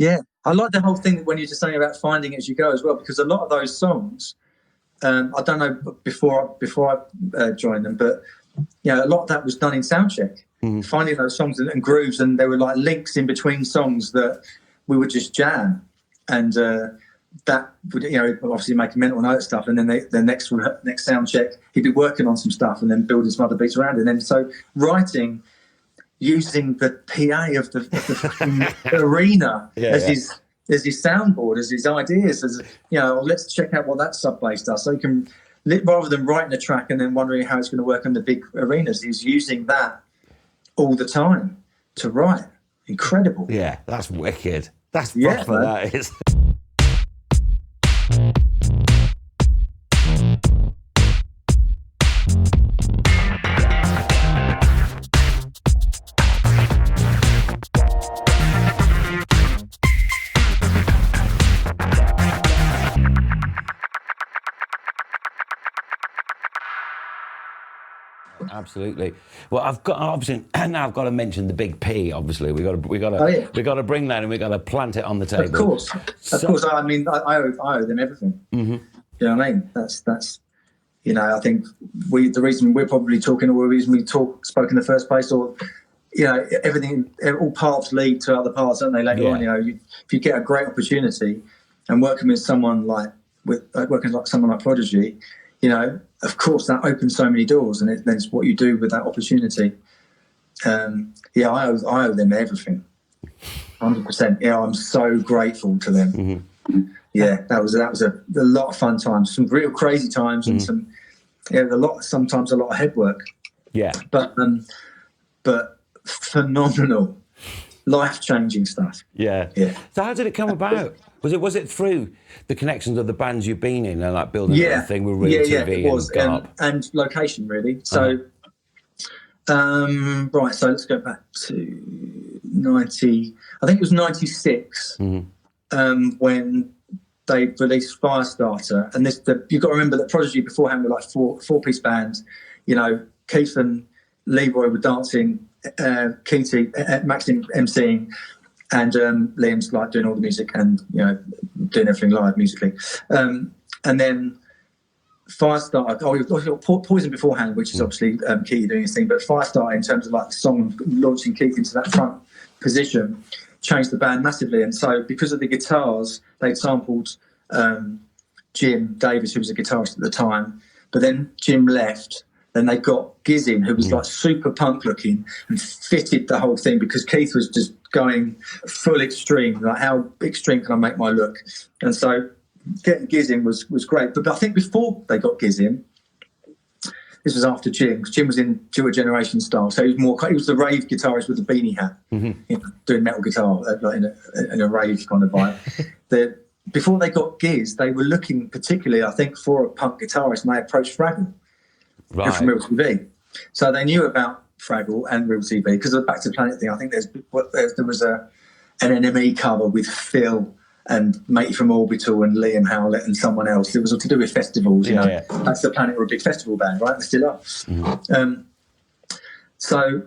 Yeah, I like the whole thing when you're just saying about finding it as you go as well, because a lot of those songs, I don't know before I joined them, but you know, a lot of that was done in soundcheck, finding those songs and grooves, and there were like links in between songs that we would just jam, and that would, you know, obviously make a mental note of stuff, and then the next soundcheck he'd be working on some stuff and then building some other beats around it, and then so writing. Using the PA of the arena as his soundboard, as his ideas, as you know, let's check out what that sub bass does. So you can, rather than writing a track and then wondering how it's going to work on the big arenas, he's using that all the time to write. Incredible. Yeah, that's wicked. That's proper. That is. Absolutely. Well, I've got to mention the big P. Obviously, we got to bring that and we got to plant it on the table. Of course. I mean, I owe them everything. Mm-hmm. You know what I mean? That's you know, I think the reason we're probably talking, or the reason we spoke in the first place, or you know, everything, all paths lead to other paths, don't they? Later on, you know, if you get a great opportunity and working with someone like someone like Prodigy, you know, of course that opens so many doors, and then it's what you do with that opportunity. Yeah, I owe them everything, 100%. Yeah, I'm so grateful to them. Mm-hmm. Yeah, that was a lot of fun times, some real crazy times, and sometimes a lot of head work. Yeah, but phenomenal, life-changing stuff. Yeah. So how did it come about? Was it through the connections of the bands you've been in and like building a thing with Real TV it was, and location really. So, right. So let's go back to 90. I think it was 96 when they released Firestarter, and you've got to remember that Prodigy beforehand were like four-piece bands. You know, Keith and Leroy were dancing, Maxim emceeing. And Liam's like doing all the music and, you know, doing everything live musically. And then Firestarter, we've got Poison beforehand, which is obviously Keith doing his thing, but Firestarter, in terms of like the song launching Keith into that front position, changed the band massively. And so because of the guitars, they'd sampled Jim Davis, who was a guitarist at the time, but then Jim left. Then they got Giz in, who was like super punk looking, and fitted the whole thing because Keith was just going full extreme. Like, how extreme can I make my look? And so getting Giz in was great. But I think before they got Giz in, this was after Jim, because Jim was in Dual Generation style. So he was the rave guitarist with the beanie hat, you know, doing metal guitar like in a rave kind of vibe. Before they got Giz, they were looking particularly, I think, for a punk guitarist, and they approached Fraggle. Right. From Real TV. So they knew about Fraggle and Real TV because of the Back to the Planet thing. I think there was an NME cover with Phil and Matey from Orbital and Liam Howlett and someone else. It was to do with festivals, you know. Yeah. Back to the Planet were a big festival band, right? They still are. Mm-hmm. So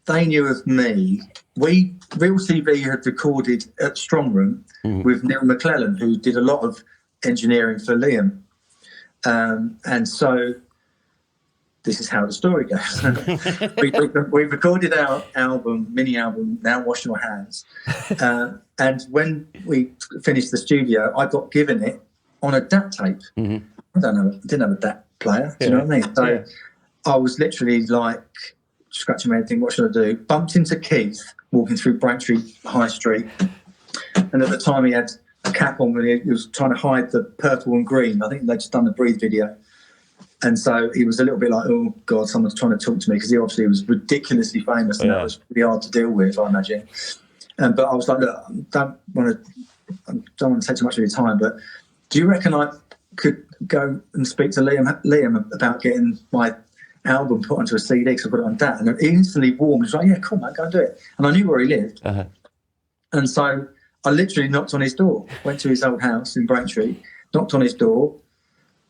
they knew of me. Real TV had recorded at Strong Room with Neil McClellan, who did a lot of engineering for Liam. And so this is how the story goes. we recorded our mini album, Now Wash Your Hands. And when we finished the studio, I got given it on a DAT tape. I didn't have a DAT player, do you know what I mean? So I was literally like scratching my head thinking, what should I do? Bumped into Keith walking through Braintree High Street. And at the time he had a cap on when he was trying to hide the purple and green. I think they'd just done the Breathe video. And so he was a little bit like, oh, God, someone's trying to talk to me, because he obviously was ridiculously famous, and that was pretty hard to deal with, I imagine. But I was like, look, I don't want to take too much of your time, but do you reckon I could go and speak to Liam about getting my album put onto a CD, because I put it on that? And he instantly warmed. He was like, yeah, cool, man, go and do it. And I knew where he lived. And so I literally knocked on his door, went to his old house in Braintree, knocked on his door,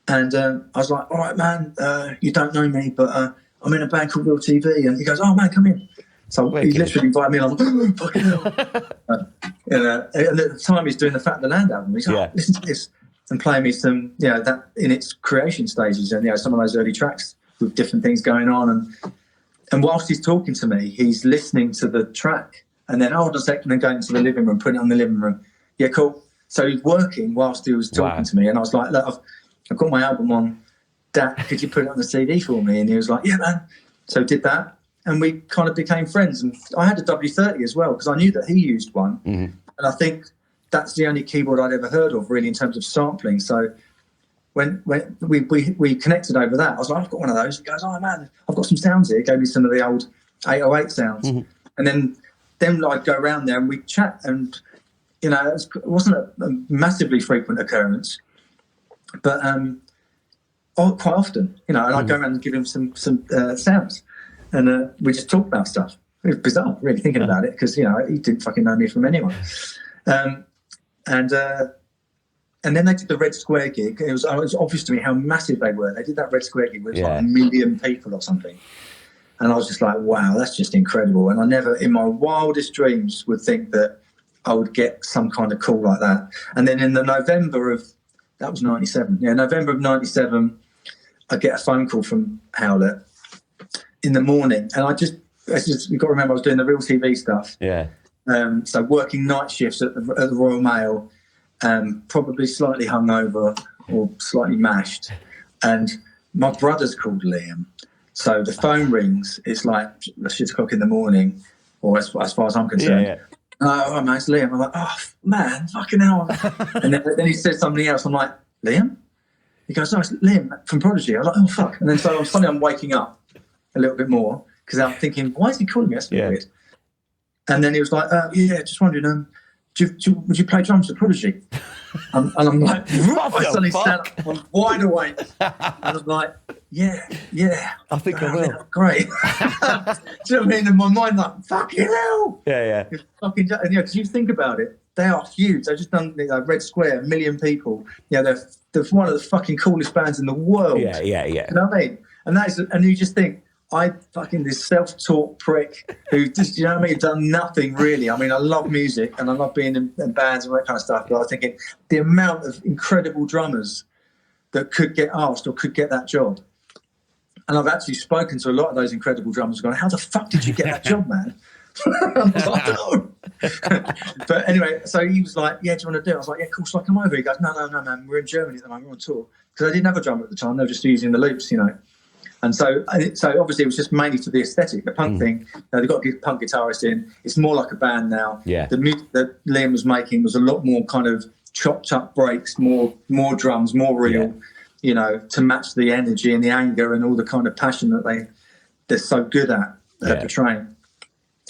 and I was like, all right, man, you don't know me, but I'm in a band called Real TV. And he goes, oh, man, come in. So he literally invited me, and I was like, oh, fucking hell. and at the time he's doing the Fat the Land album. He's like, listen to this, and playing me some, that in its creation stages, and some of those early tracks with different things going on, and whilst he's talking to me, he's listening to the track, and then hold on a second, and going to the living room, putting it on the living room. Yeah, cool. So he's working whilst he was talking to me, and I was like, look, I've got my album on. Dad, could you put it on the CD for me? And he was like, yeah, man. So did that, and we kind of became friends. And I had a W30 as well, because I knew that he used one. Mm-hmm. And I think that's the only keyboard I'd ever heard of, really, in terms of sampling. So when we connected over that, I was like, I've got one of those. He goes, oh, man, I've got some sounds here. He gave me some of the old 808 sounds. Mm-hmm. And then I'd go around there and we'd chat. And, it wasn't a massively frequent occurrence, but quite often, and I'd go around and give him some sounds, and we just talked about stuff. It was bizarre, really, thinking about it, because he didn't fucking know me from anyone. And then they did the Red Square gig. It was obvious to me how massive they were. They did that Red Square gig with like 1 million people or something, and I was just like, wow, that's just incredible. And I never, in my wildest dreams, would think that I would get some kind of call like that. And then in the November of that was 97. Yeah, November of 97. I get a phone call from Howlett in the morning, and you've got to remember I was doing the Real TV stuff. Yeah. So working night shifts at the Royal Mail, probably slightly hungover or slightly mashed, and my brother's called Liam. So the phone rings. It's like 6 o'clock in the morning, or as far as I'm concerned. Yeah. Oh man, it's Liam. I'm like, oh man, fucking hell. And then he said something else. I'm like, Liam? He goes, oh, it's Liam from Prodigy. I was like, oh, fuck. And then suddenly I'm waking up a little bit more, because I'm thinking, why is he calling me? That's weird. And then he was like, yeah, just wondering, would you play drums for Prodigy? And I'm like, I suddenly stand up, I'm wide awake. And I'm like, yeah. I think I will. Great. Do you know what I mean? In my mind, like, fucking hell. Yeah. Because you think about it, they are huge. They've just done Red Square, 1 million people. They're one of the fucking coolest bands in the world. Yeah. You know what I mean? And you just think, this self-taught prick who just, done nothing really. I mean, I love music and I love being in bands and all that kind of stuff. But I was thinking the amount of incredible drummers that could get asked or could get that job. And I've actually spoken to a lot of those incredible drummers going, how the fuck did you get that job, man? I was like, I don't know. But anyway, so he was like, yeah, do you want to do it? I was like, yeah, cool, so I come over. He goes, no, man, we're in Germany at the moment, we're on tour. Because I didn't have a drummer at the time, they were just using the loops, And so obviously it was just mainly for the aesthetic, the punk thing. They've got a punk guitarist in. It's more like a band now. Yeah. The music that Liam was making was a lot more kind of chopped up breaks, more drums, more real, to match the energy and the anger and all the kind of passion that they're so good at portraying.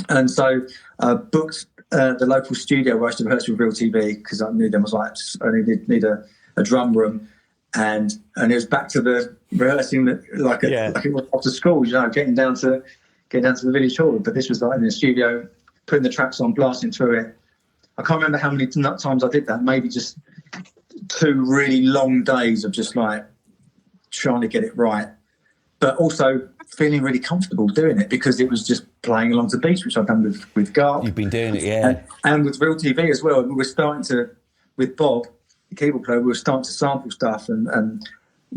And so booked the local studio where I used to rehearse with Real TV, because I knew them. I was like, I need a drum room. And it was back to the rehearsing like it was after school, getting down to the village hall. But this was like in the studio, putting the tracks on, blasting through it. I can't remember how many times I did that. Maybe just 2 really long days of just like trying to get it right, but also feeling really comfortable doing it, because it was just playing along to beats, which I've done with Garp. You've been doing it, and with Real TV as well. We were starting to, with Bob, the keyboard player, we were starting to sample stuff, and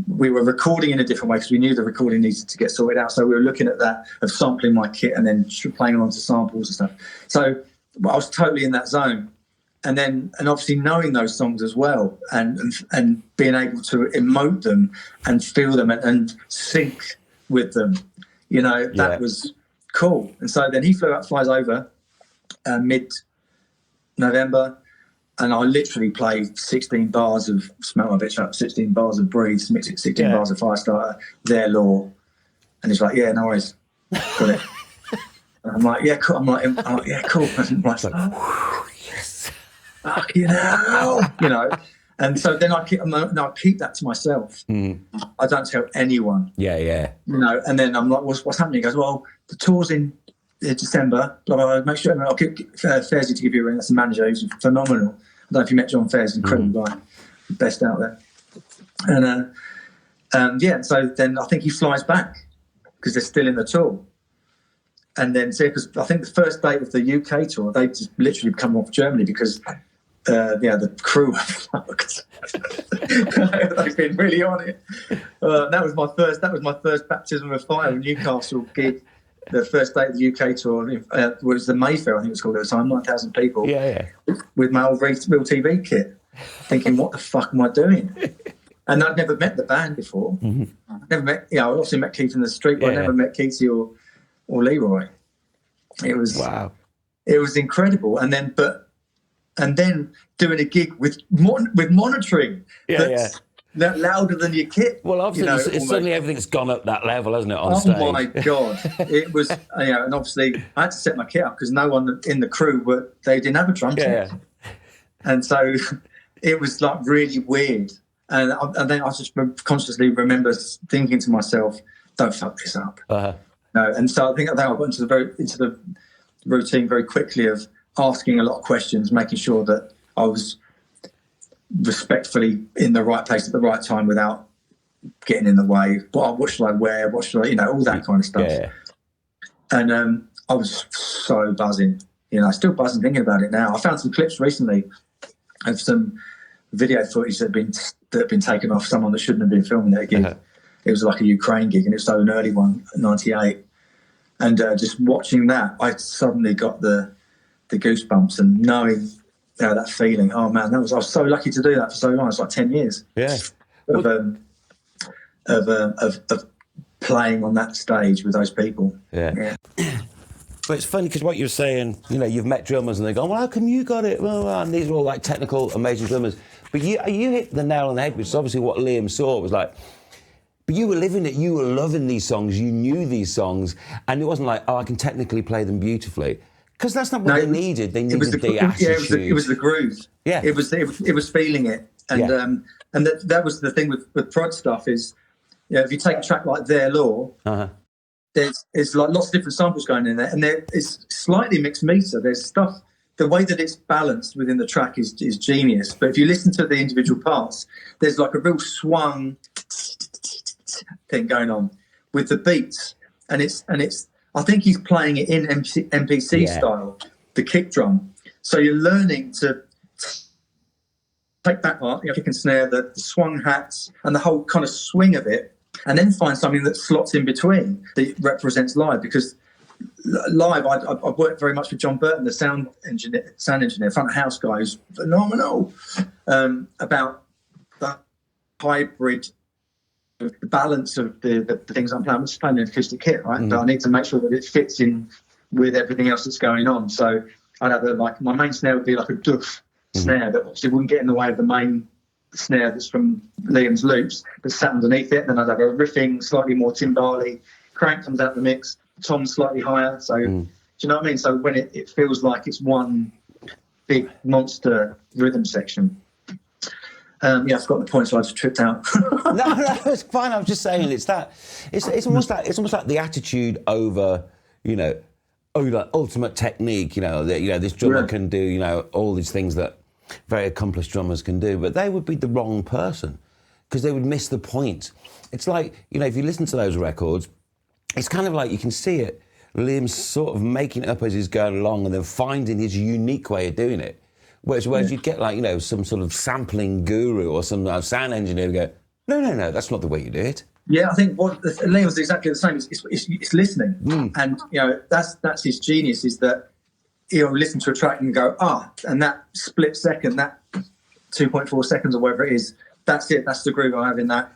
we were recording in a different way because we knew the recording needed to get sorted out. So we were looking at that of sampling my kit and then playing along to samples and stuff. So I was totally in that zone. And obviously knowing those songs as well, and being able to emote them and feel them and sync with them, that was cool. And so then he flies over mid-November, and I literally played 16 bars of Smell My Bitch Up, 16 bars of Breathe, 16 bars of Firestarter, Their Law. And he's like, yeah, no worries, got it. And I'm like, yeah, cool. I'm like, yeah, cool. And I'm like, oh, yes. Fucking hell. And so then I keep that to myself. I don't tell anyone. Yeah. And then I'm like, what's happening? He goes, well, the tour's in December. Blah, blah, blah. Make sure I'll keep Fairsy to give you a ring. That's the manager who's phenomenal. I don't know if you met John Fairs, incredible guy, best out there. And so then I think he flies back because they're still in the tour. And then, because I think the first date of the UK tour, they just literally come off Germany because, the crew were fucked. They've been really on it. That was my first baptism of fire. Newcastle gig, the first date of the UK tour was the Mayfair, I think it was called at the time, 9,000 people. Yeah. With my old Real TV kit, thinking, what the fuck am I doing? And I'd never met the band before. Mm-hmm. Never met, I obviously met Keith in the street, but I never met Keithie or Leroy. It was wow. It was incredible. And then doing a gig with monitoring. That louder than your kit. Well, obviously, suddenly everything's gone up that level, hasn't it, on stage? Oh, my God. It was, and obviously I had to set my kit up because no one in the crew, they didn't have a drum kit. Yeah. And so it was like really weird. And then I just consciously remember thinking to myself, don't fuck this up. Uh-huh. No, and so I think I got into the routine very quickly of asking a lot of questions, making sure that I was respectfully in the right place at the right time without getting in the way. What should I wear? What should I, all that kind of stuff. Yeah. And I was so buzzing, still buzzing thinking about it now. I found some clips recently of some video footage that had been taken off someone that shouldn't have been filming that gig. Uh-huh. It was like a Ukraine gig, and it was an early one, 98. And just watching that, I suddenly got the goosebumps and knowing that feeling. Oh man, I was so lucky to do that for so long. It's like 10 years. Yeah. Of playing on that stage with those people. Yeah. But it's funny because what you're saying, you've met drummers and they go, well, how come you got it? Well, and these are all like technical, amazing drummers. But you hit the nail on the head, which is obviously what Liam saw. It was like, but you were living it. You were loving these songs. You knew these songs. And it wasn't like, I can technically play them beautifully. Because that's not what they needed. They needed the attitude. Yeah, it was the groove. Yeah. It was feeling it. And that was the thing with prod stuff is, if you take a track like Their Law, uh-huh. there's like lots of different samples going in there, and it's slightly mixed meter. There's stuff, the way that it's balanced within the track is genius. But if you listen to the individual parts, there's like a real swung thing going on with the beats, and it's. I think he's playing it in MPC style, the kick drum. So you're learning to take that part, kick and snare, the swung hats, and the whole kind of swing of it, and then find something that slots in between that represents live. Because live, I worked very much with John Burton, the sound engineer, front of house guy, who's phenomenal, about the hybrid. The balance of the things I'm playing. I'm just playing an acoustic kit, right? Mm-hmm. But I need to make sure that it fits in with everything else that's going on. So I'd have my main snare would be like a doof snare that obviously wouldn't get in the way of the main snare that's from Liam's loops, but sat underneath it. And then I'd have a riffing, slightly more timbali. Crank comes out the mix, tom slightly higher. So do you know what I mean? So when it feels like it's one big monster rhythm section. I've got the point, so I just tripped out. No, it's fine. I was just saying it's almost like the attitude over, ultimate technique. This drummer can do, all these things that very accomplished drummers can do, but they would be the wrong person because they would miss the point. It's like, if you listen to those records, it's kind of like you can see it. Liam's sort of making it up as he's going along and then finding his unique way of doing it. Whereas you'd get some sort of sampling guru or some sound engineer go, no, that's not the way you do it. Yeah, I think what Liam's exactly the same. It's listening, and that's his genius. Is that he'll listen to a track and go, and that split second, that 2.4 seconds or whatever it is, that's it. That's the groove I have in that.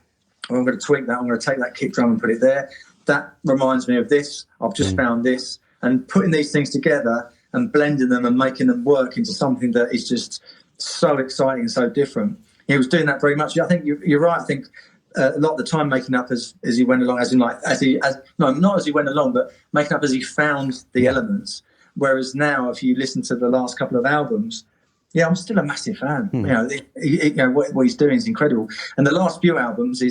I'm going to tweak that. I'm going to take that kick drum and put it there. That reminds me of this. I've just found this, and putting these things together and blending them and making them work into something that is just so exciting and so different. He was doing that very much. I think you're right. I think a lot of the time making up as he went along, not as he went along, but making up as he found the elements. Whereas now, if you listen to the last couple of albums, I'm still a massive fan. What he's doing is incredible. And the last few albums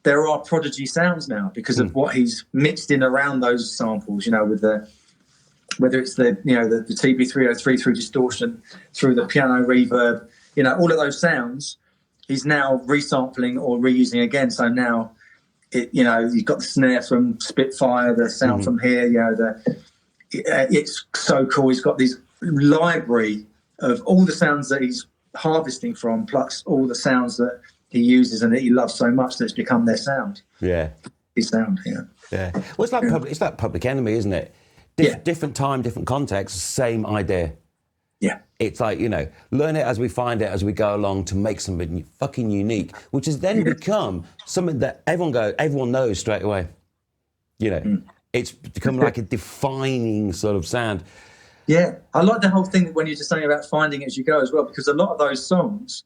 there are Prodigy sounds now because of what he's mixed in around those samples. With whether it's the TB303 through distortion, through the piano reverb, all of those sounds, he's now resampling or reusing again. So now you know, you've got the snare from Spitfire, the sound from here, you know, it's so cool. He's got this library of all the sounds that he's harvesting from, plus all the sounds that he uses and that he loves so much that it's become their sound. Yeah. His sound, yeah. Yeah. Well, it's like Public Enemy, isn't it? Different time, different context, same idea. Yeah. It's like, you know, learn it as we find it, as we go along, to make something fucking unique, which has then become something that everyone knows straight away. You know, it's become like a defining sort of sound. Yeah, I like the whole thing when you're just saying about finding it as you go as well, because a lot of those songs,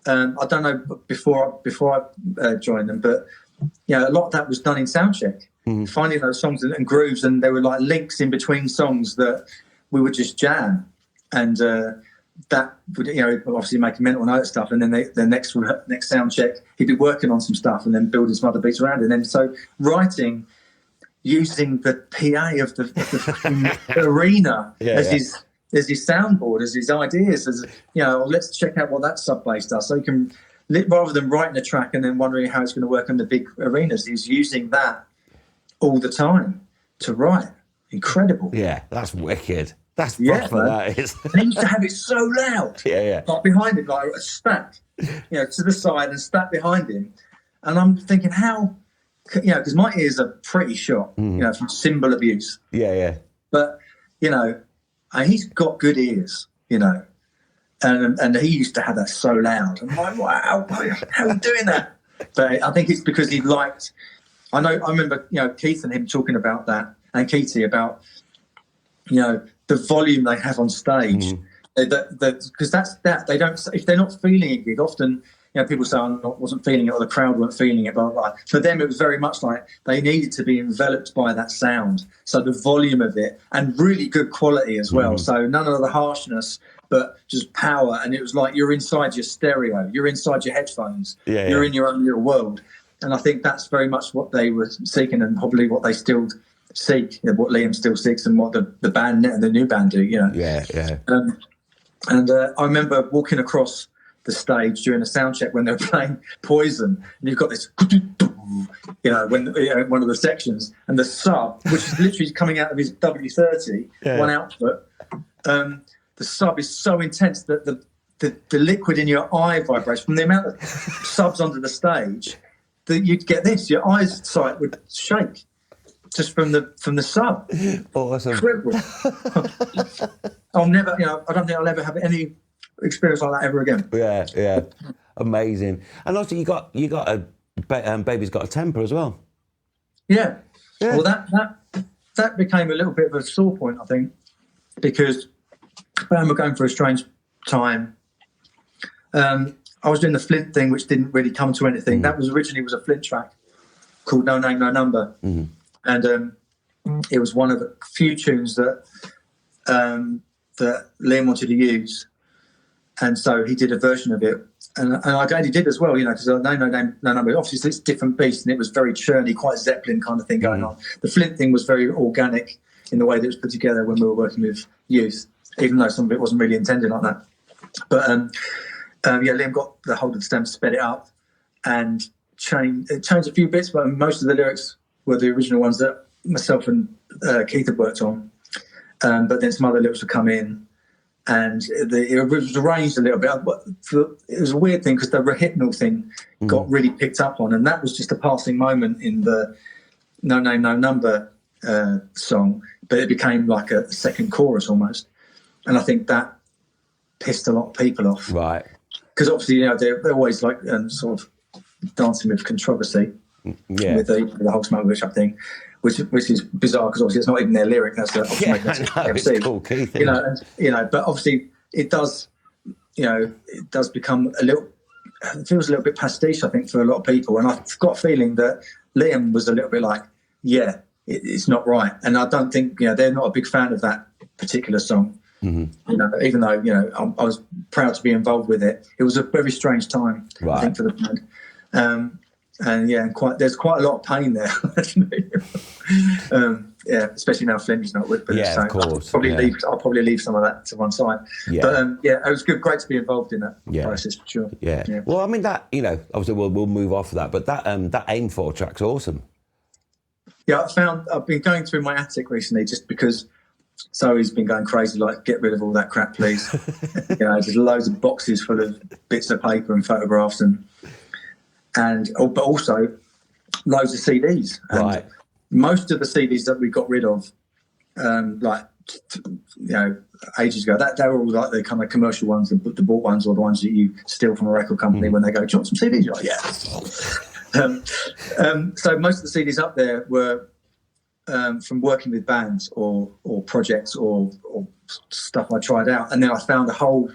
I don't know before I joined them, but you know, a lot of that was done in soundcheck, finding those songs and grooves, and there were like links in between songs that we would just jam, and that would, you know, obviously make a mental note of stuff, and then the next sound check he'd be working on some stuff and then building some other beats around it, and then so writing using the PA of the arena as his soundboard, as his ideas, as, you know, let's check out what that sub bass does, so you can, rather than writing a track and then wondering how it's going to work on the big arenas, he's using that all the time to write. Incredible. Yeah, that's wicked. That's proper, that is. And he used to have it so loud. Yeah. Like behind him, like a stack, you know, to the side and stack behind him. And I'm thinking, how, you know, because my ears are pretty shot, you know, from cymbal abuse. Yeah. But, you know, and he's got good ears, you know. And he used to have that so loud. I'm like, wow, how are you doing that? But I think it's because he liked, I remember, you know, Keith and him talking about that, and Keithy about, you know, the volume they have on stage. Because that's that. They don't, if they're not feeling it gig, often, you know, people say, I wasn't feeling it, or the crowd weren't feeling it, blah, blah, blah. For them, it was very much like they needed to be enveloped by that sound. So the volume of it, and really good quality as well. So none of the harshness, but just power. And it was like you're inside your stereo, you're inside your headphones, you're in your own little world. And I think that's very much what they were seeking, and probably what they still seek, you know, what Liam still seeks, and what the band and the new band do, you know. And I remember walking across the stage during a sound check when they were playing Poison, and you've got this, you know, when one of the sections, and the sub, which is literally coming out of his W30, one output, the sub is so intense that the liquid in your eye vibrates from the amount of subs under the stage, that you'd get this, your eyesight would shake just from the sub. Awesome. Incredible. I'll never, you know, I don't think I'll ever have any experience like that ever again. Yeah. Amazing. And also you got a Baby's Got a Temper as well. Yeah. Well, that became a little bit of a sore point, I think, because the band were going for a strange time. I was doing the Flint thing, which didn't really come to anything. That was originally a Flint track called No Name, No Number. And it was one of the few tunes that Liam wanted to use. And so he did a version of it. And I glad he did as well, you know, because No Name, No Number, obviously it's different beast, and it was very churny, quite Zeppelin kind of thing going on. The Flint thing was very organic in the way that it was put together when we were working with youth, even though some of it wasn't really intended like that. But Liam got the hold of the stem, sped it up, and changed a few bits, but most of the lyrics were the original ones that myself and Keith had worked on. But then some other lyrics would come in, and it was arranged a little bit. It was a weird thing because the rehypnol thing got really picked up on, and that was just a passing moment in the No Name, No Number song, but it became like a second chorus almost. And I think that pissed a lot of people off. Right. Because obviously, you know, they're always like sort of dancing with controversy. With the whole Smoke Workshop thing, which is bizarre because obviously it's not even their lyric. That's it's cool, Keith. You know, but obviously it does become a little. It feels a little bit pastiche, I think, for a lot of people. And I've got a feeling that Liam was a little bit like, it's not right. And I don't think, you know, they're not a big fan of that particular song. You know, even though, you know, I was proud to be involved with it. It was a very strange time, I think, for the band. And there's quite a lot of pain there. yeah, especially now Flint is not with us. Yeah, so of course. I'll probably leave some of that to one side. Yeah. But yeah, it was great to be involved in that process for sure. Yeah. Well, I mean that, you know, obviously we'll move off of that, but that Aim For track's awesome. Yeah, I've been going through my attic recently just because Zoe's been going crazy, like, get rid of all that crap, please. You know, there's loads of boxes full of bits of paper and photographs but also loads of CDs. And most of the CDs that we got rid of, ages ago, they were all like the kind of commercial ones, the bought ones, or the ones that you steal from a record company when they go, "Do you want some CDs?" You're like, yeah. So most of the CDs up there were from working with bands or projects or stuff I tried out, and then I found a whole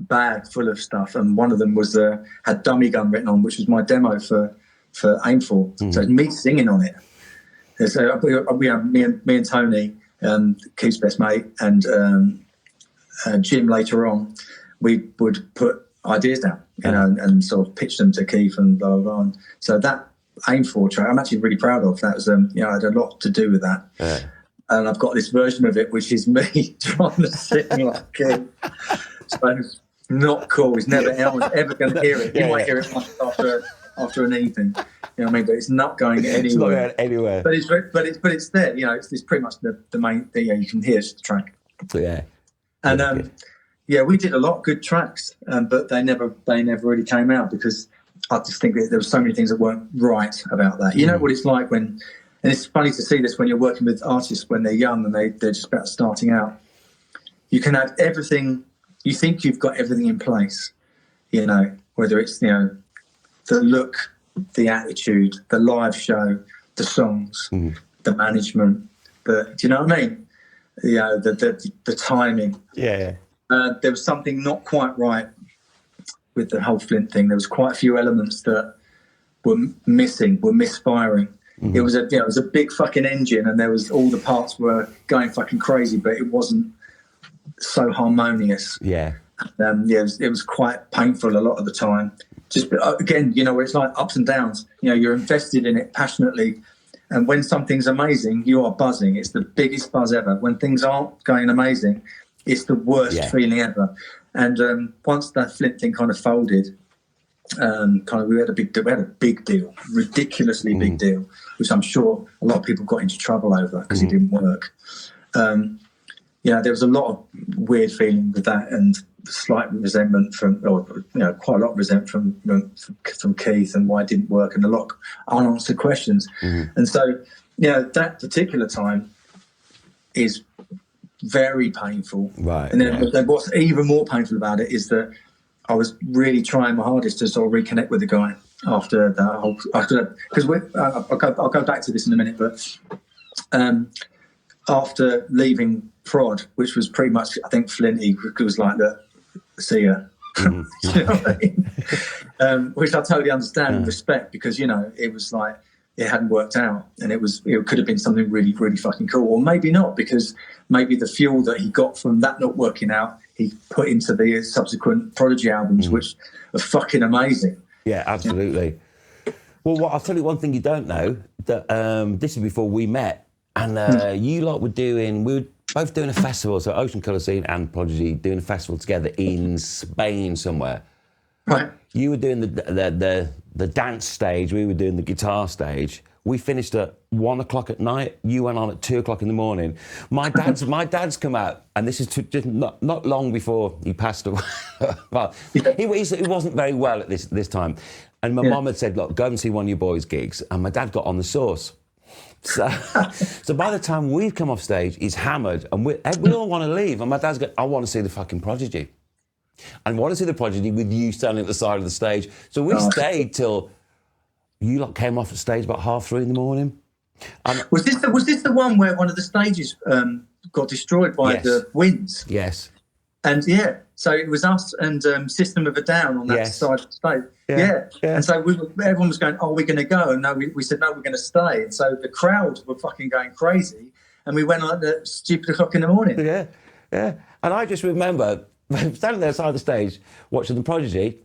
bag full of stuff, and one of them was had Dummy Gun written on, which was my demo for Aim For. So it's me singing on it. So me and Tony, Keith's best mate, and Jim later on, we would put ideas down, you know, and sort of pitch them to Keith and blah, blah, blah. And so that Aim For track, I'm actually really proud of. That was, I had a lot to do with that. Yeah. And I've got this version of it, which is me trying to sing like Keith. So it's not cool. It's never anyone's ever going to hear it. You might hear it once after an evening. You know what I mean? But it's not going anywhere. It's not going anywhere. But it's there. You know, it's pretty much the main thing. You can hear the track. Yeah. And yeah, we did a lot of good tracks, but they never really came out because I just think that there were so many things that weren't right about that. You know what it's like when, and it's funny to see this when you're working with artists when they're young and they're just about starting out. You can have everything. You think you've got everything in place. You know, whether it's the look, the attitude, the live show, the songs, the management. Do you know what I mean? You know, the timing. Yeah. There was something not quite right with the whole Flint thing. There was quite a few elements that were missing, were misfiring. It was a big fucking engine, and there was all the parts were going fucking crazy, but it wasn't so harmonious. Yeah. It was quite painful a lot of the time. Just again, you know, it's like ups and downs. You know, you're invested in it passionately, and when something's amazing, you are buzzing. It's the biggest buzz ever. When things aren't going amazing, it's the worst feeling ever. And once that Flint thing kind of folded, we had a big deal, ridiculously big deal, which I'm sure a lot of people got into trouble over because it didn't work. There was a lot of weird feeling with that, and slight resentment quite a lot of resentment from Keith and why it didn't work, and a lot of unanswered questions. And so, that particular time is very painful. Right. And then what's even more painful about it is that I was really trying my hardest to sort of reconnect with the guy after because I'll go back to this in a minute, but after leaving Prod, which was pretty much, I think Flinty was like, see ya. You know what I mean? Which I totally understand and respect, because, you know, it was like, it hadn't worked out, and it could have been something really, really fucking cool, or maybe not, because maybe the fuel that he got from that not working out, he put into the subsequent Prodigy albums, which are fucking amazing. Yeah, absolutely. Well, I'll tell you one thing you don't know, that this is before we met, and you lot were both doing a festival, so Ocean Colour Scene and Prodigy doing a festival together in Spain somewhere. Right. You were doing the dance stage, we were doing the guitar stage. We finished at 1 o'clock at night. You went on at 2 o'clock in the morning. My dad's come out, and this is just not long before he passed away. Well, he wasn't very well at this time. And my mum had said, look, go and see one of your boys' gigs. And my dad got on the sauce. So by the time we've come off stage, he's hammered, and we all want to leave. And my dad's going, I want to see the fucking Prodigy. And want to see the Prodigy with you standing at the side of the stage. So we stayed till you lot came off the stage about 3:30 in the morning. Was this the one where one of the stages got destroyed by the winds? Yes. And so it was us and System of a Down on that side of the stage. Yeah. And so everyone was going, oh, we're going to go. And no, we said, no, we're going to stay. And so the crowd were fucking going crazy. And we went on at stupid o'clock in the morning. Yeah. And I just remember standing there side of the stage, watching the Prodigy,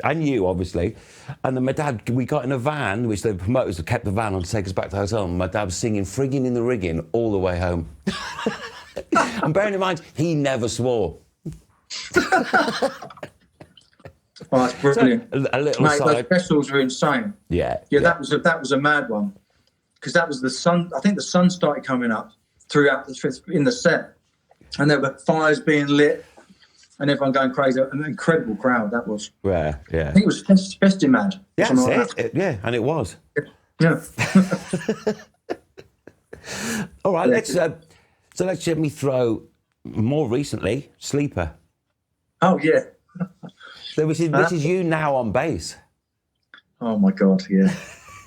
and you, obviously. And then my dad, we got in a van, which the promoters had kept the van on to take us back to the hotel. And my dad was singing Friggin' in the Rigging all the way home. And bearing in mind, he never swore. Oh, that's brilliant. So, a little Mate, aside. those festivals were insane. Yeah. That was a mad one, because that was the sun. I think the sun started coming up throughout in the set, and there were fires being lit, and everyone going crazy. An incredible crowd that was. Yeah. I think it was festive mad. Yeah, like yeah, and it was. Yeah. All right, let's let me throw more recently Sleeper. Oh yeah. So this is you now on bass. Oh my God, yeah.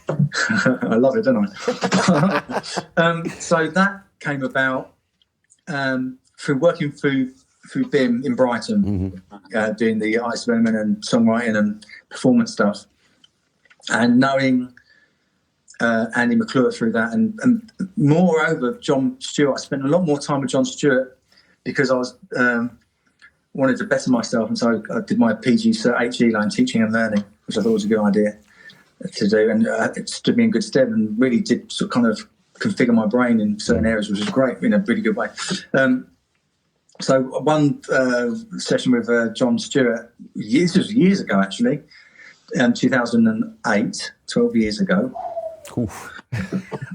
I love it, don't I? So that came about through working through BIM in Brighton, doing the artist development and songwriting and performance stuff, and knowing Andy McClure through that, and moreover John Stewart. I spent a lot more time with John Stewart because I was wanted to better myself, and so I did my PG Cert HE line, teaching and learning, which I thought was a good idea to do, and it stood me in good stead, and really did sort of kind of configure my brain in certain areas, which was great in a really good way. So one session with John Stewart, this was years ago actually, 2008, 12 years ago.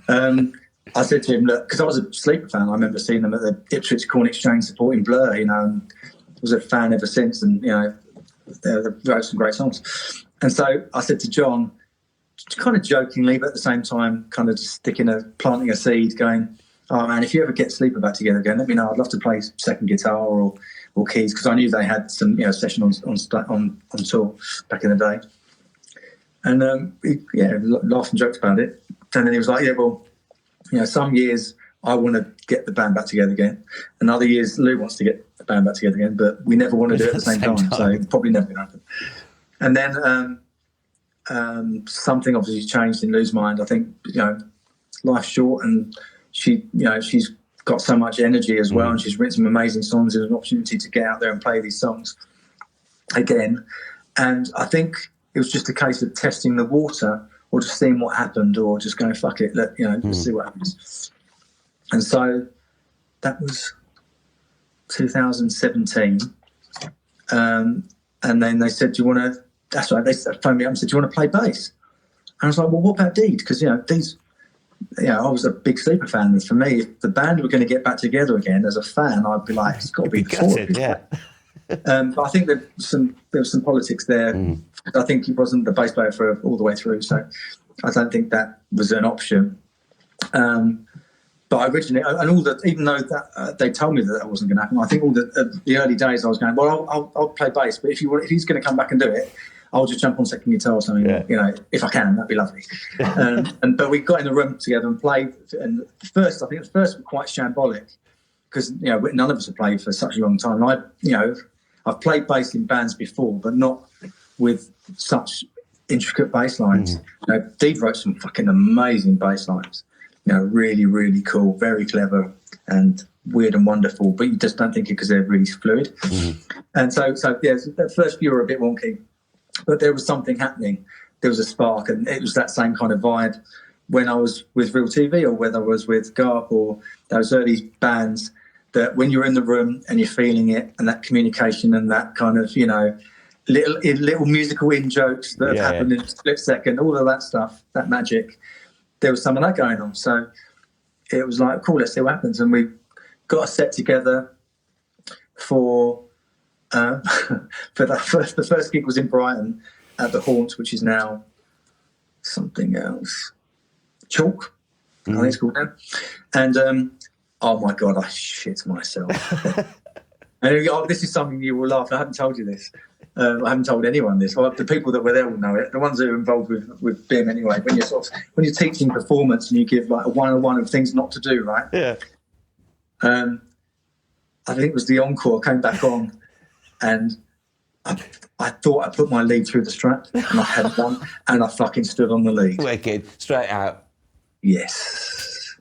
I said to him, look, because I was a Sleeper fan, I remember seeing them at the Ipswich Corn Exchange supporting Blur, you know, and was a fan ever since, and you know, they wrote some great songs. And so I said to John, kind of jokingly, but at the same time, kind of just planting a seed, going, "Oh man, if you ever get Sleeper back together again, let me know. I'd love to play second guitar or keys," because I knew they had some session on tour back in the day. And he laughed and joked about it. And then he was like, "Yeah, well, some years I want to get the band back together again, and other years Lou wants to get the band back together again, but we never want to do it at the same time. So it's probably never going to happen." And then something obviously changed in Lou's mind. I think life's short, and she's got so much energy as well, and she's written some amazing songs. There's an opportunity to get out there and play these songs again, and I think it was just a case of testing the water, or just seeing what happened, or just going, fuck it, let's see what happens. And so that was 2017. And then they said, "Do you want to?" That's right. They phoned me up and said, "Do you want to play bass?" And I was like, "Well, what about Deed?" Because I was a big Sleeper fan. And for me, if the band were going to get back together again, as a fan, I'd be like, "It's got to be before." Yeah. But I think there was some politics there. I think he wasn't the bass player for all the way through, so I don't think that was an option. But originally, even though that they told me that wasn't going to happen, I think all the early days I was going, well, I'll play bass, but if he's going to come back and do it, I'll just jump on second guitar or something. Yeah. If I can, that'd be lovely. But we got in the room together and played. And I think at first were quite shambolic, because none of us have played for such a long time. And I've played bass in bands before, but not with such intricate bass lines. Deed wrote some fucking amazing bass lines. Really, really cool, very clever, and weird and wonderful. But you just don't think it because they're really fluid. And so the first few were a bit wonky, but there was something happening. There was a spark, and it was that same kind of vibe when I was with Real TV, or whether I was with Garp or those early bands. That when you're in the room and you're feeling it, and that communication and that kind of little musical in jokes that have happened in a split second, all of that stuff, that magic. There was some of that going on, so it was like, cool, let's see what happens. And we got a set together for the first gig was in Brighton at the Haunt, which is now something else, Chalk, I think it's called now. And oh my God, I shit myself. And this is something you will laugh. I haven't told you this. I haven't told anyone this. Well, the people that were there will know it. The ones that are involved with BIM anyway. When you're teaching performance and you give like a 101 of things not to do, right? Yeah. I think it was the encore. Came back on, and I thought I put my lead through the strap, and I had one, and I fucking stood on the lead. Wicked, straight out. Yes.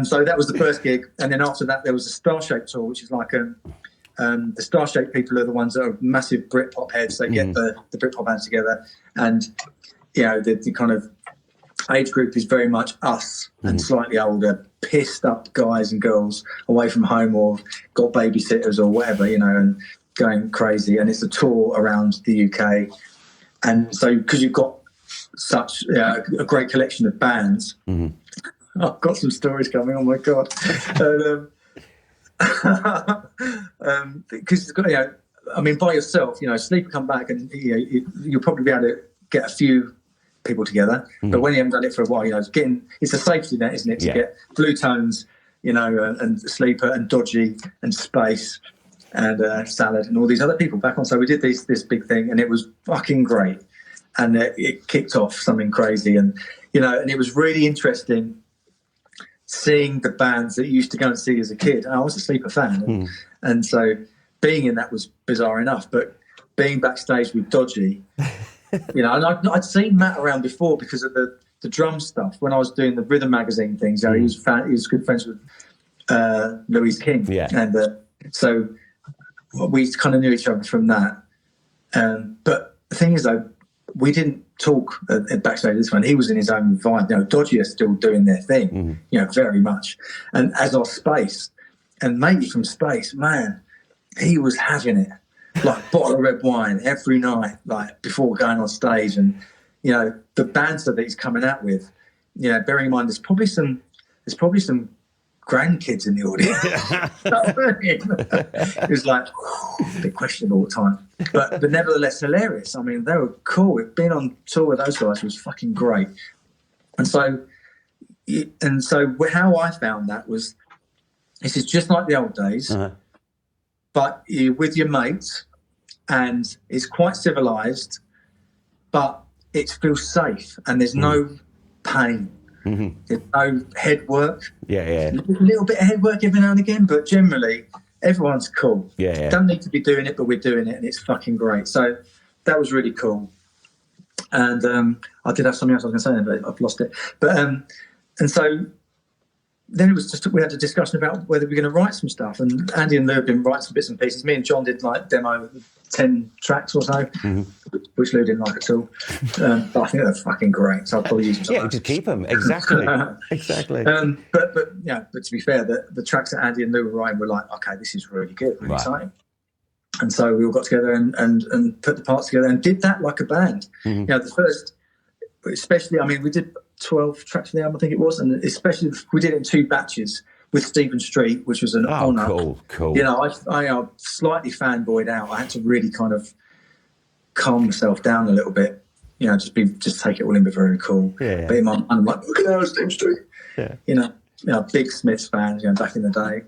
So that was the first gig, and then after that there was a Star Shape tour, which is like The Star-Shaped people are the ones that are massive Britpop heads. They get the Britpop bands together, and the kind of age group is very much us and slightly older, pissed up guys and girls away from home or got babysitters or whatever, and going crazy. And it's a tour around the UK, and so because you've got such a great collection of bands, I've got some stories coming. Oh my god. Because by yourself, Sleep will come back and you'll probably be able to get a few people together. But when you haven't done it for a while, it's a safety net, isn't it? To get Blue Tones, and Sleeper and Dodgy and Space and Salad and all these other people back on. So we did this big thing, and it was fucking great, and it kicked off something crazy, and and it was really interesting seeing the bands that you used to go and see as a kid. And I was a Sleeper fan, and so being in that was bizarre enough. But being backstage with Dodgy, and I'd seen Matt around before because of the drum stuff. When I was doing the Rhythm magazine things, he was good friends with Louise King, and so we kind of knew each other from that. But the thing is, though, we didn't talk at backstage this one. He was in his own vibe. Dodgy are still doing their thing, very much. And as our Space, and maybe from Space, man, he was having it. Like bottle of red wine every night, like before going on stage. And, the bands that he's coming out with, bearing in mind there's probably some grandkids in the audience. It was like a bit questionable at the time, but nevertheless hilarious. I mean, they were cool. Being on tour with those guys was fucking great. And so how I found that was, this is just like the old days, but you're with your mates, and it's quite civilized, but it feels safe, and there's no pain. There's no head work. A little bit of head work every now and again, but generally everyone's cool. Don't need to be doing it, but we're doing it, and it's fucking great. So that was really cool. And I did have something else I was going to say, but I've lost it. But and so then it was just, we had a discussion about whether we're going to write some stuff, and Andy and Lou have been writing some bits and pieces. Me and John did like demo 10 tracks or so, which Lou didn't like at all. But I think they're fucking great, so I'll probably use them. Just keep them. Exactly. Exactly. But to be fair, the tracks that Andy and Lou were writing were like, okay, this is really good, really exciting. And so we all got together and put the parts together and did that like a band. The first, especially, I mean, we did 12 tracks for the album, I think it was, and especially we did it in 2 batches with Stephen Street, which was an honour. Cool. I slightly fanboyed out. I had to really kind of calm myself down a little bit. Just take it all in, but very cool. But in my mind, I'm like, look at that, Stephen Street. Big Smiths fan, back in the day.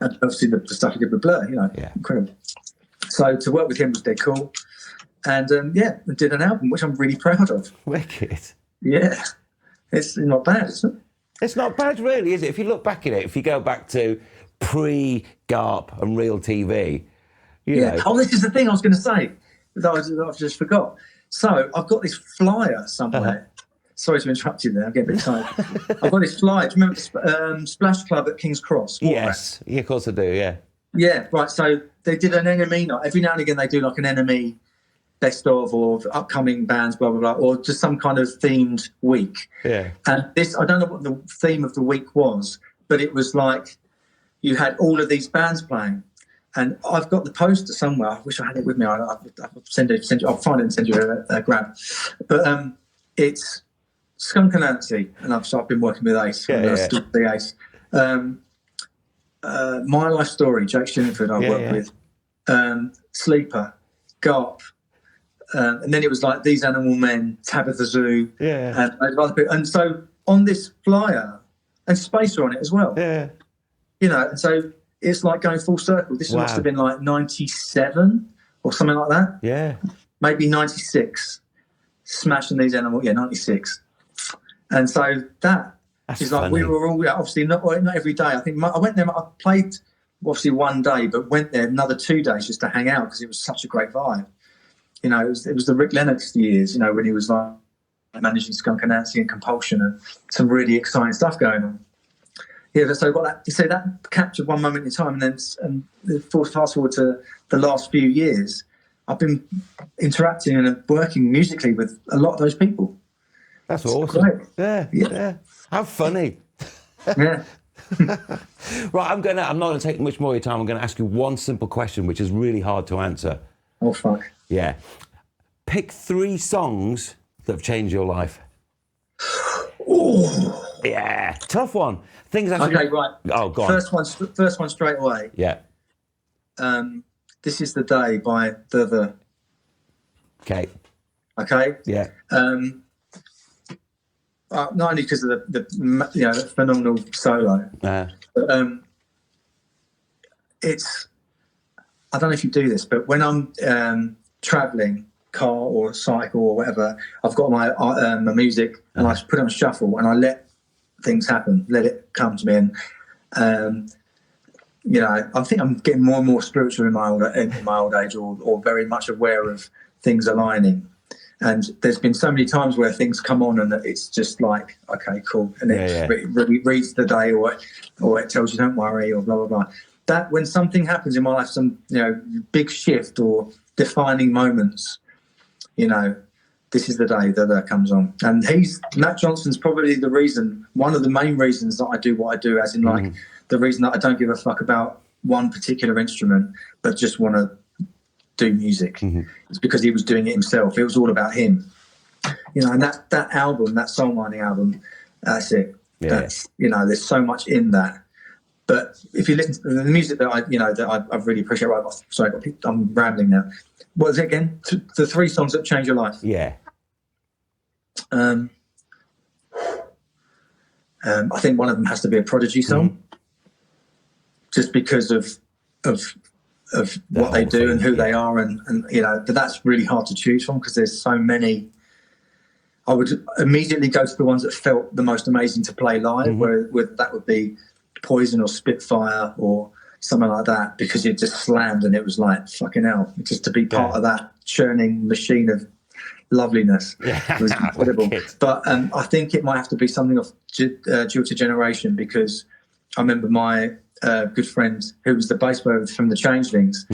And obviously the stuff he did with Blur, incredible. So to work with him was dead cool. And we did an album, which I'm really proud of. Wicked. Yeah. It's not bad, is it? It's not bad, really, is it? If you look back at it, if you go back to pre-GARP and Real TV, you know. Oh, this is the thing I was going to say that I just forgot. So I've got this flyer somewhere. Sorry to interrupt you there. I'm getting a bit tired. I've got this flyer. Do you remember the Splash Club at King's Cross? Yes. Yeah, of course I do, yeah. Yeah, right. So they did an NME night. Every now and again they do like an NME best of or upcoming bands, blah, blah, blah, or just some kind of themed week. Yeah. And this, I don't know what the theme of the week was, but it was like you had all of these bands playing. And I've got the poster somewhere. I wish I had it with me. I'll send it. I'll find it and send you a grab. But it's Skunk Anansi, and I've been working with Ace. The Ace. My Life Story, Jake Shinford I worked with. Sleeper, GARP. And then it was like These Animal Men, Tabitha Zoo, and other people. And so on this flyer, and Spacer on it as well. Yeah. And so it's like going full circle. This must have been like 97 or something like that. Yeah. Maybe 96. Smashing These Animals, 96. And so that's like funny. We were all, obviously not every day. I think I went there, I played obviously one day, but went there another 2 days just to hang out because it was such a great vibe. It was the Rick Lennox years, when he was like managing Skunk Anansi and Compulsion and some really exciting stuff going on. Yeah, so I've got that. You say that captured one moment in time, and then fast forward to the last few years, I've been interacting and working musically with a lot of those people. That's awesome. Great. Yeah. How funny. Yeah. Right, I'm not going to take much more of your time. I'm going to ask you one simple question, which is really hard to answer. Oh, fuck. Yeah. Pick 3 songs that have changed your life. Ooh. Yeah, tough one. Things actually... Okay, right. Oh, go on. First one straight away. Yeah. This Is the Day by the. Okay. Okay. Yeah. Not only because of the phenomenal solo, but it's. I don't know if you do this, but when I'm traveling, car or cycle or whatever, I've got my music and I put it on shuffle and I let things happen, let it come to me, and I think I'm getting more and more spiritual in my old age, or very much aware of things aligning. And there's been so many times where things come on and it's just like, okay, cool, and it really reads the day, or it tells you don't worry, or blah blah blah. That when something happens in my life, some big shift or defining moments, this is the day that comes on. And Matt Johnson's probably the reason, one of the main reasons that I do what I do, as in like the reason that I don't give a fuck about one particular instrument, but just want to do music. It's because he was doing it himself. It was all about him. And that album, that songwriting album, that's it. Yeah. That's, there's so much in that. But if you listen to the music that I really appreciate, right? Sorry, I'm rambling now. What is it again? The 3 songs that change your life. Yeah. I think one of them has to be a Prodigy song, just because of what they do and who they are, and but that's really hard to choose from because there's so many. I would immediately go to the ones that felt the most amazing to play live, where that would be Poison or Spitfire or something like that, because it just slammed and it was like fucking hell. Just to be part of that churning machine of loveliness was incredible. But I think it might have to be something of due to generation, because I remember my good friend who was the bass player from the Changelings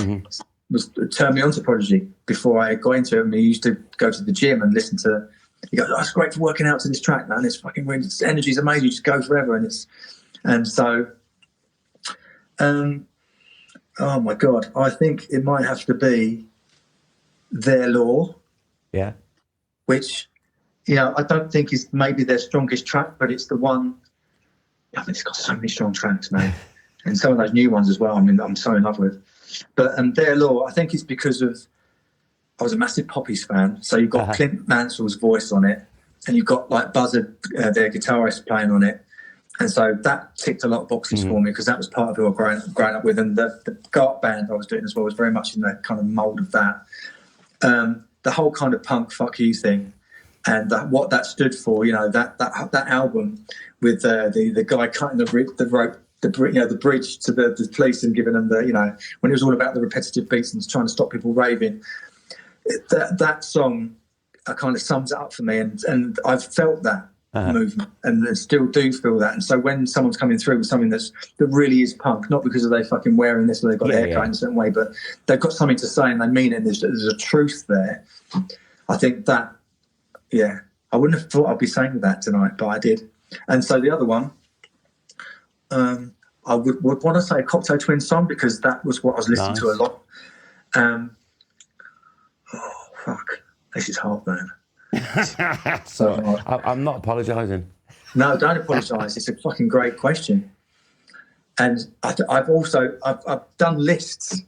was turned me on to Prodigy before I got into it. And he used to go to the gym and listen to. He goes, "Oh, it's great for working out to this track, man. It's fucking weird. Its energy's amazing. Just go forever." And so, oh my God, I think it might have to be Their Law. Yeah. Which, I don't think is maybe their strongest track, but it's the one. I mean, it's got so many strong tracks, man, and some of those new ones as well. I mean, I'm so in love with. But Their Law, I think it's because of I was a massive Poppies fan, so you've got Clint Mansell's voice on it, and you've got like Buzzard, their guitarist, playing on it. And so that ticked a lot of boxes for me, because that was part of who I grown up with. And the Gart band I was doing as well was very much in that kind of mould of that. The whole kind of punk fuck you thing, and what that stood for, that album with the guy cutting the rope, the bridge to the police and giving them when it was all about the repetitive beats and trying to stop people raving. That song kind of sums it up for me, and I've felt that. Movement, and still do feel that. And so when someone's coming through with something that really is punk, not because of they fucking wearing this or they've got their haircut in a certain way, but they've got something to say and they mean it, and there's a truth there. I think that, I wouldn't have thought I'd be saying that tonight, but I did. And so the other one, I would want to say a Cocteau Twins song, because that was what I was listening to a lot. Oh fuck, this is hard, man. So I'm not apologising. No, don't apologise. It's a fucking great question. And I've done lists.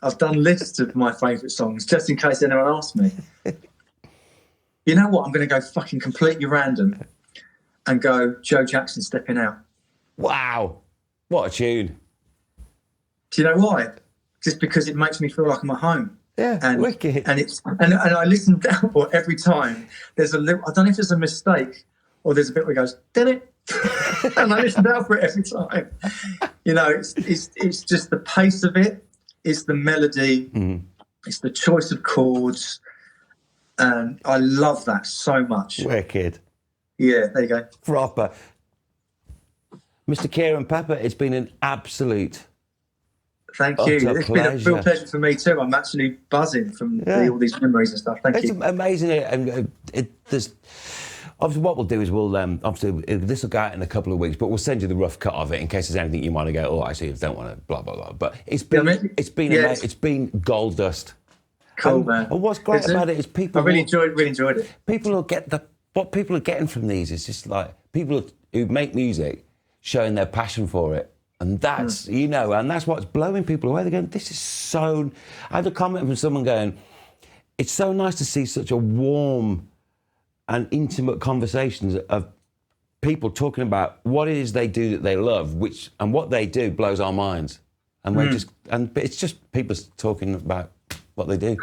I've done lists of my favourite songs, just in case anyone asks me. You know what? I'm going to go fucking completely random and go Joe Jackson, Stepping Out. Wow. What a tune. Do you know why? Just because it makes me feel like I'm at home. Yeah, and, wicked. And I listen down for every time. There's a little, I don't know if there's a mistake or there's a bit where it goes, damn it. And I listen down for it every time. It's just the pace of it. It's the melody. It's the choice of chords. And I love that so much. Wicked. Yeah, there you go. Proper. Mr. Keiron Pepper, it's been an absolute Thank you. It's been a real pleasure for me too. I'm actually buzzing from all these memories and stuff. Thank you. It's amazing. And there's obviously what we'll do is we'll obviously this will go out in a couple of weeks, but we'll send you the rough cut of it in case there's anything you want to go. Oh, actually, I don't want to. Blah blah blah. But it's been gold dust. Cool, man. And what's great about it is people. I really enjoyed it. People will get what people are getting from these is just like people who make music showing their passion for it. And that's, and that's what's blowing people away. They're going, this is so... I had a comment from someone going, it's so nice to see such a warm and intimate conversations of people talking about what it is they do that they love, and what they do blows our minds. And we're it's just people talking about what they do.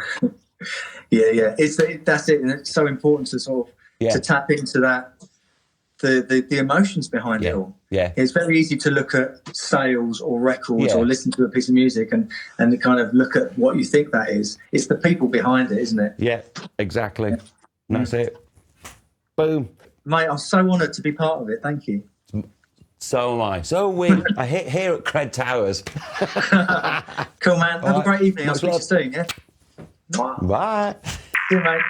Yeah. That's it. And it's so important to sort of to tap into that, the emotions behind it all. Yeah. It's very easy to look at sales or records or listen to a piece of music and kind of look at what you think that is. It's the people behind it, isn't it? Yeah, exactly. Yeah. That's it. Boom. Mate, I'm so honoured to be part of it. Thank you. So am I. So are we. I hit here at Kredd Towers. Cool, man. Have a great evening. I'll speak to you soon, yeah? Bye. See you, mate.